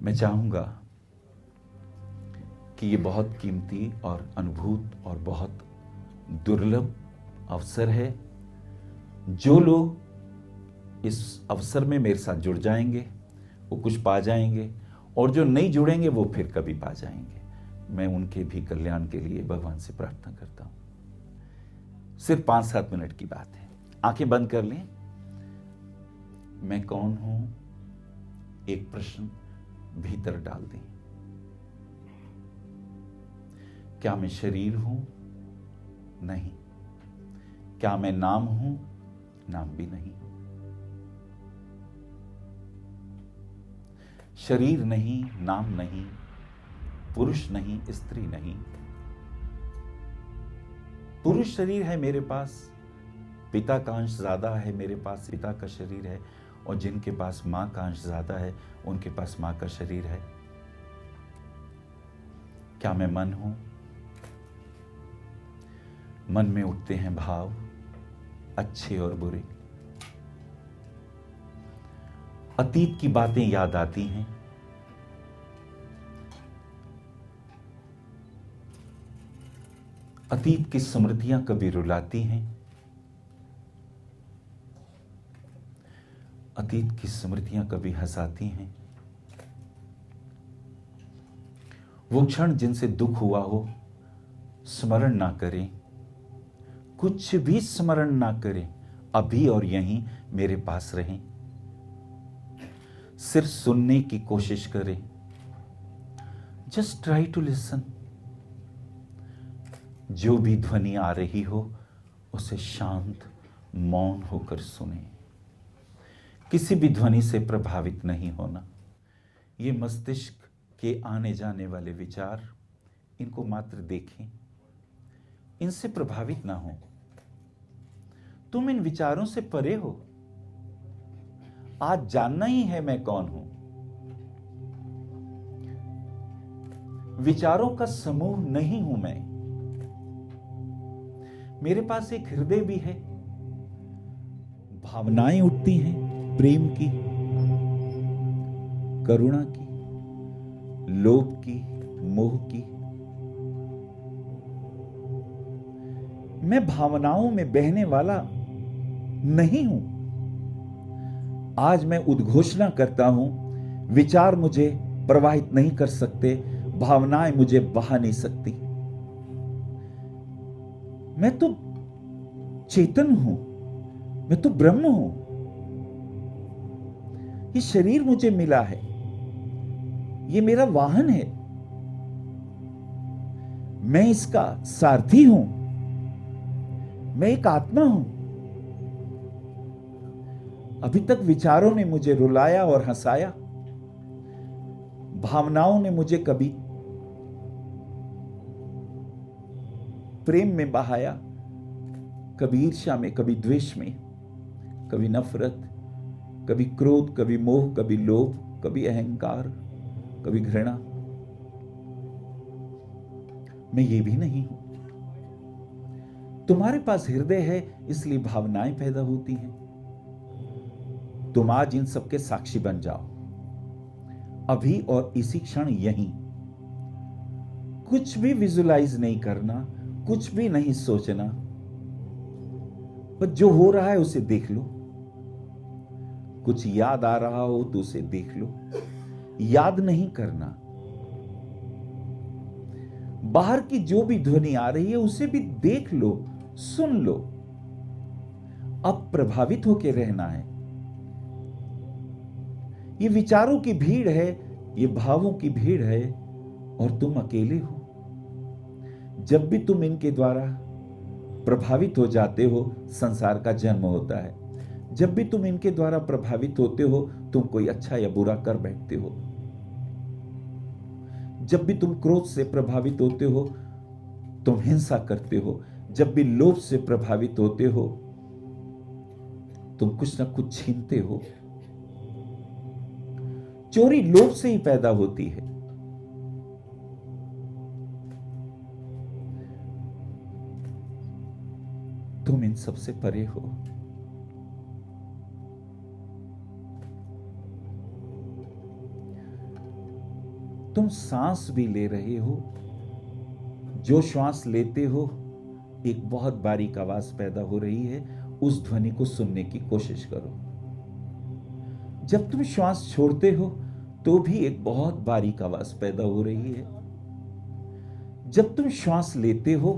मैं चाहूंगा कि ये बहुत कीमती और अनुभूत और बहुत दुर्लभ अवसर है। जो लोग इस अवसर में मेरे साथ जुड़ जाएंगे वो कुछ पा जाएंगे, और जो नहीं जुड़ेंगे वो फिर कभी पा जाएंगे। मैं उनके भी कल्याण के लिए भगवान से प्रार्थना करता हूं। सिर्फ 5-7 मिनट की बात है। आंखें बंद कर लें। मैं कौन हूं, एक प्रश्न भीतर डाल दें। क्या मैं शरीर हूं? नहीं। क्या मैं नाम हूं? नाम भी नहीं। शरीर नहीं, नाम नहीं, पुरुष नहीं, स्त्री नहीं। पुरुष शरीर है मेरे पास, पिता का अंश ज्यादा है मेरे पास, पिता का शरीर है, और जिनके पास मां का अंश ज्यादा है उनके पास मां का शरीर है। क्या मैं मन हूं? मन में उठते हैं भाव, अच्छे और बुरे। अतीत की बातें याद आती हैं। अतीत की स्मृतियां कभी रुलाती हैं। अतीत की स्मृतियां कभी हंसाती हैं। वो क्षण जिनसे दुख हुआ हो स्मरण ना करें, कुछ भी स्मरण ना करें, अभी और यहीं मेरे पास रहें। सिर्फ सुनने की कोशिश करें। Just try to listen. जो भी ध्वनि आ रही हो उसे शांत मौन होकर सुने। किसी भी ध्वनि से प्रभावित नहीं होना। ये मस्तिष्क के आने जाने वाले विचार, इनको मात्र देखें, इनसे प्रभावित ना हो। तुम इन विचारों से परे हो। आज जानना ही है मैं कौन हूं। विचारों का समूह नहीं हूं मैं। मेरे पास एक हृदय भी है। भावनाएं उठती हैं, प्रेम की, करुणा की, लोभ की, मोह की। मैं भावनाओं में बहने वाला नहीं हूं। आज मैं उद्घोषणा करता हूं, विचार मुझे प्रवाहित नहीं कर सकते, भावनाएं मुझे बहा नहीं सकती। मैं तो चेतन हूं, मैं तो ब्रह्म हूं। ये शरीर मुझे मिला है, ये मेरा वाहन है, मैं इसका सारथी हूं, मैं एक आत्मा हूं। अभी तक विचारों ने मुझे रुलाया और हंसाया। भावनाओं ने मुझे कभी प्रेम में बहाया, कभी ईर्ष्या में, कभी द्वेष में, कभी नफरत, कभी क्रोध, कभी मोह, कभी लोभ, कभी अहंकार, कभी घृणा। मैं ये भी नहीं हूं। तुम्हारे पास हृदय है इसलिए भावनाएं पैदा होती हैं। तुम आज इन सबके साक्षी बन जाओ, अभी और इसी क्षण यहीं। कुछ भी विजुलाइज नहीं करना, कुछ भी नहीं सोचना, बस जो हो रहा है उसे देख लो। कुछ याद आ रहा हो तो उसे देख लो, याद नहीं करना। बाहर की जो भी ध्वनि आ रही है उसे भी देख लो, सुन लो। अब प्रभावित होकर रहना है। ये विचारों की भीड़ है, ये भावों की भीड़ है, और तुम अकेले हो। जब भी तुम इनके द्वारा प्रभावित हो जाते हो, संसार का जन्म होता है। जब भी तुम इनके द्वारा प्रभावित होते हो, तुम कोई अच्छा या बुरा कर बैठते हो। जब भी तुम क्रोध से प्रभावित होते हो, तुम हिंसा करते हो। जब भी लोभ से प्रभावित होते हो, तुम कुछ ना कुछ छीनते हो। चोरी लोभ से ही पैदा होती है। तुम इन सबसे परे हो। तुम सांस भी ले रहे हो, जो श्वास लेते हो एक बहुत बारीक आवाज पैदा हो रही है, उस ध्वनि को सुनने की कोशिश करो। जब तुम श्वास छोड़ते हो तो भी एक बहुत बारीक आवाज पैदा हो रही है। जब तुम श्वास लेते हो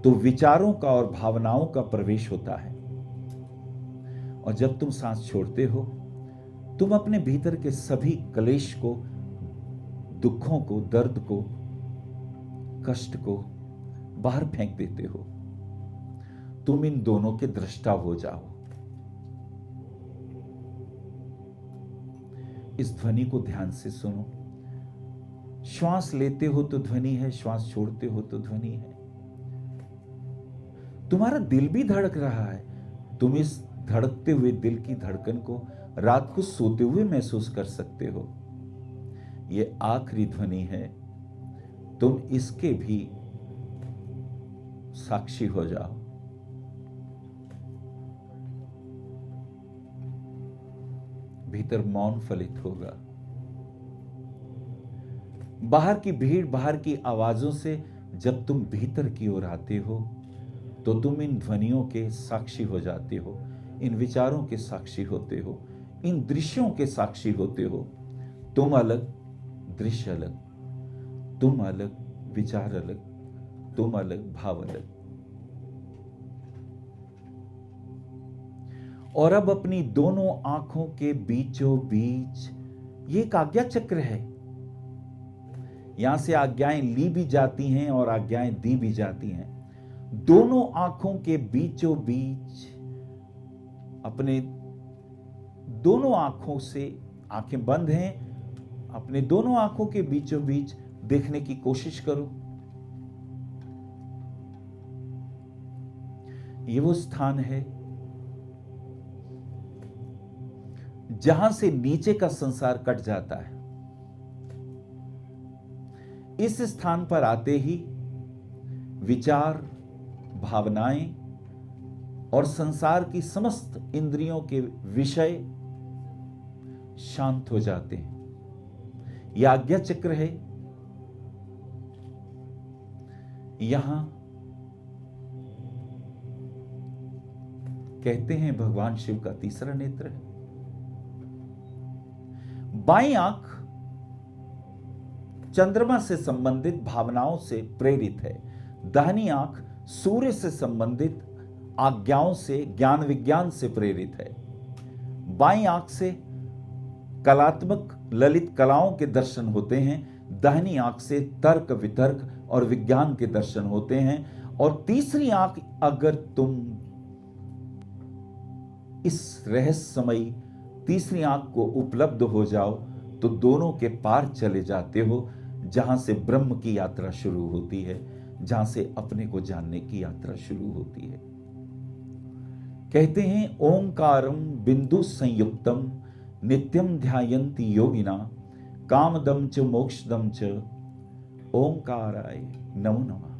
तो विचारों का और भावनाओं का प्रवेश होता है, और जब तुम सांस छोड़ते हो तुम अपने भीतर के सभी क्लेश को, दुखों को, दर्द को, कष्ट को बाहर फेंक देते हो। तुम इन दोनों के दृष्टा हो जाओ। इस ध्वनि को ध्यान से सुनो। श्वास लेते हो तो ध्वनि है, श्वास छोड़ते हो तो ध्वनि है। तुम्हारा दिल भी धड़क रहा है। तुम इस धड़कते हुए दिल की धड़कन को रात को सोते हुए महसूस कर सकते हो। यह आखिरी ध्वनि है, तुम इसके भी साक्षी हो जाओ। भीतर मौन फलित होगा। बाहर की भीड़, बाहर की आवाजों से जब तुम भीतर की ओर आते हो तो तुम इन ध्वनियों के साक्षी हो जाते हो, इन विचारों के साक्षी होते हो, इन दृश्यों के साक्षी होते हो। तुम अलग, दृश्य अलग, तुम अलग, विचार अलग, तुम अलग, भाव अलग। और अब अपनी दोनों आंखों के बीचों बीच, ये एक आज्ञा चक्र है। यहां से आज्ञाएं ली भी जाती हैं और आज्ञाएं दी भी जाती हैं। दोनों आंखों के बीचों बीच, अपने दोनों आंखों से, आंखें बंद हैं, अपने दोनों आंखों के बीचों बीच देखने की कोशिश करो। ये वो स्थान है जहां से नीचे का संसार कट जाता है। इस स्थान पर आते ही विचार, भावनाएं और संसार की समस्त इंद्रियों के विषय शांत हो जाते हैं। यह आज्ञा चक्र है। यहां कहते हैं भगवान शिव का तीसरा नेत्र है। बाईं आंख चंद्रमा से संबंधित भावनाओं से प्रेरित है। दाहिनी आंख सूर्य से संबंधित आज्ञाओं से, ज्ञान विज्ञान से प्रेरित है। बाईं आंख से कलात्मक, ललित कलाओं के दर्शन होते हैं। दाहिनी आंख से तर्क, वितर्क और विज्ञान के दर्शन होते हैं। और तीसरी आंख, अगर तुम इस रहस्यमयी तीसरी आंख को उपलब्ध हो जाओ तो दोनों के पार चले जाते हो, जहां से ब्रह्म की यात्रा शुरू होती है, जहां से अपने को जानने की यात्रा शुरू होती है। कहते हैं ओंकारम बिंदु संयुक्तम नित्यम ध्यायन्ति योगिना कामदम च मोक्षदम च ओंकाराय नमो नमः।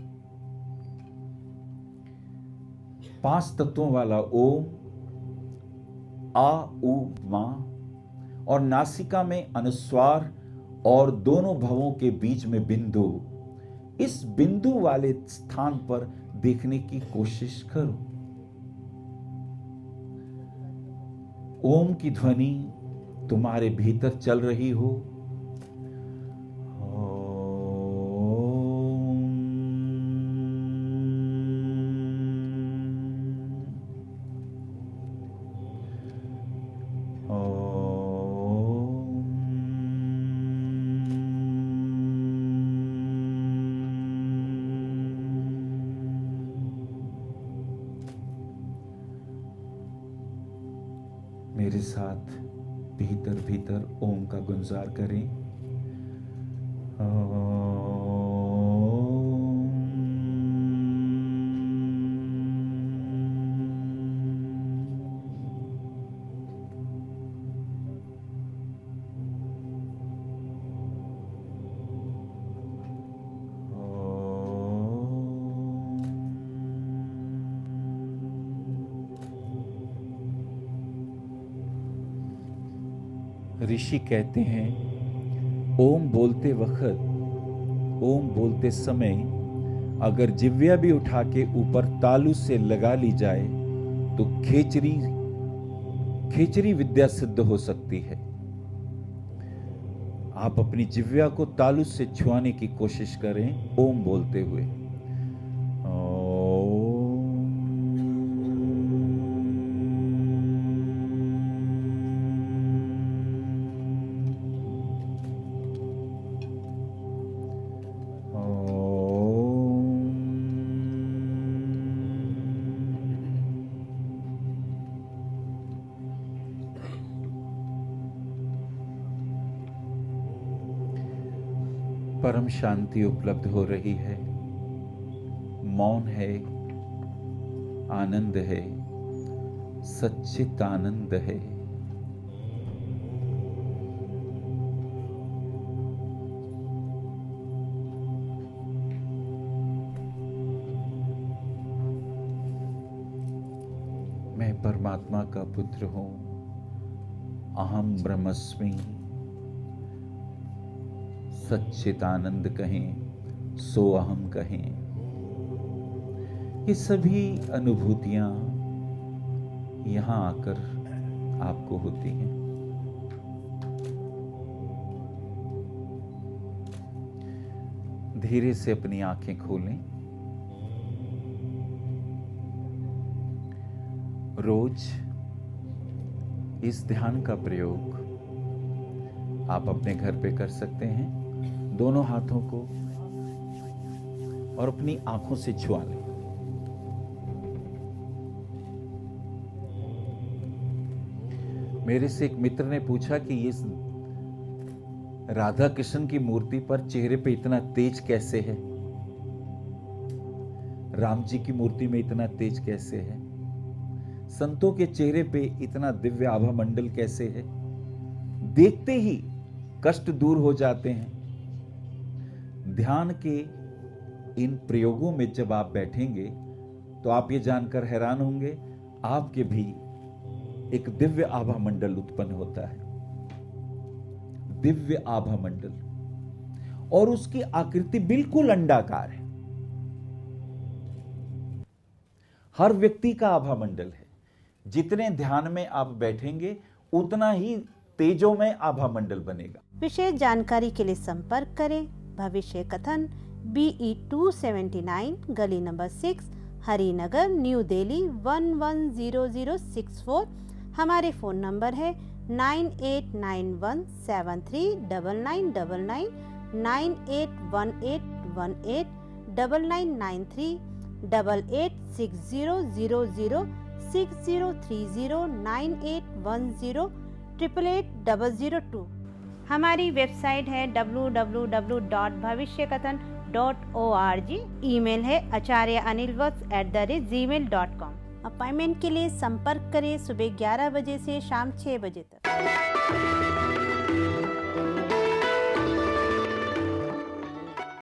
5 तत्वों वाला ओम, आ, उ, मा, और नासिका में अनुस्वार और दोनों भवों के बीच में बिंदु। इस बिंदु वाले स्थान पर देखने की कोशिश करो। ओम की ध्वनि तुम्हारे भीतर चल रही हो। मेरे साथ भीतर भीतर ओम का गुंजार करें। ऋषि कहते हैं ओम बोलते वक्त, ओम बोलते समय अगर जिह्वा भी उठा के ऊपर तालु से लगा ली जाए तो खेचरी विद्या सिद्ध हो सकती है। आप अपनी जिह्वा को तालु से छुआने की कोशिश करें ओम बोलते हुए। परम शांति उपलब्ध हो रही है, मौन है, आनंद है, सच्चित आनंद है। मैं परमात्मा का पुत्र हूं, अहम ब्रह्मस्मि। सच्चित आनंद कहें, सो अहम कहें, ये सभी अनुभूतियां यहां आकर आपको होती हैं। धीरे से अपनी आंखें खोलें। रोज इस ध्यान का प्रयोग आप अपने घर पे कर सकते हैं। दोनों हाथों को और अपनी आंखों से छुआ लें। मेरे से एक मित्र ने पूछा कि ये राधा कृष्ण की मूर्ति पर चेहरे पे इतना तेज कैसे है, राम जी की मूर्ति में इतना तेज कैसे है, संतों के चेहरे पे इतना दिव्य आभा मंडल कैसे है। देखते ही कष्ट दूर हो जाते हैं। ध्यान के इन प्रयोगों में जब आप बैठेंगे तो आप ये जानकर हैरान होंगे, आपके भी एक दिव्य आभा मंडल उत्पन्न होता है। दिव्य आभा मंडल, और उसकी आकृति बिल्कुल अंडाकार है। हर व्यक्ति का आभा मंडल है। जितने ध्यान में आप बैठेंगे उतना ही तेजों में आभा मंडल बनेगा। विशेष जानकारी के लिए संपर्क करें भविष्य कथन BE 279 गली नंबर 6 हरिनगर न्यू दिल्ली 110064। हमारे फ़ोन नंबर है 9891739999, 9818189993, 88600060309810888002। हमारी वेबसाइट है www.bhavishyakathan.org। ईमेल है acharyaanilvats@gmail.com। अपॉइंटमेंट के लिए संपर्क करें सुबह 11 बजे से शाम 6 बजे तक।